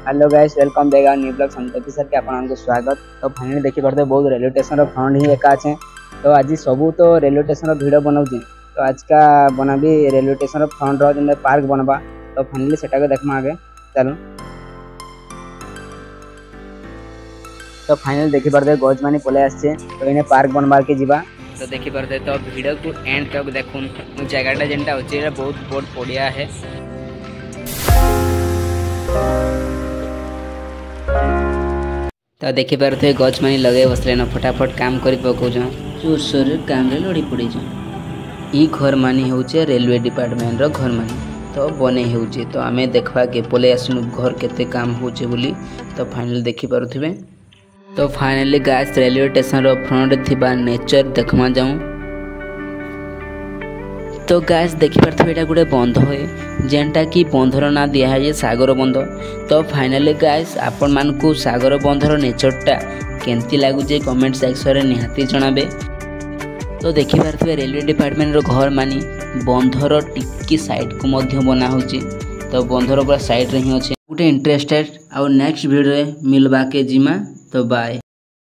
Hello guys welcome back our new blog Santoshi sir के आपको स्वागत। तो फाइनली देखि पारते बहुत रेलवे स्टेशन फ्रंट ही एका अच्छे। तो आज सबू तो रेलवे स्टेशन भिड बनाऊे। तो आज का बना भी railway station front row park बनवा। तो फाइनली सेटा को देखमा आगे चलो। तो फाइनली देखि पारते गजमानी पले आछे। तो इने पार्क बनवार के जीवा। तो देखि पारते तो वीडियो को एंड तक देखुन। जगहटा जेनटा होचे बहुत बड़ पड़िया है। तो देखि पारे गच मानी लगे बसले न फटाफट काम कर पकाउछ। जोर सोर काम रे लड़ी पड़ी जा। ई घर मानी होचे रेलवे डिपार्टमेंट रो घर मानी। तो बने होचे तो आमे देखबा के पले आसनु घर केते काम होचे बोली। तो फाइनली देखि पारुथिबे। तो फाइनली गाइस रेलवे स्टेशन रो फ्रंट थिबा नेचर देखमा जाऊं। तो गाइस देखि पारथबे एटा गुडे बंध है जेनटा कि बंधर ना दिया है सागर बंध। तो फाइनली गाइस आपण मान को सागर बंधर नेचरटा केमती लागुचे कमेंट सेक्शन रे निहाती जणाबे। तो देखि पारथबे रेलवे डिपार्टमेंट रो घर मानी बंधर टिक्की साइड को मध्य बना होची। तो बंधर पूरा साइड रे ही अछि। गुटे इंटरेस्टेड और नेक्स्ट वीडियो रे मिलबा के जिमा। तो बाय।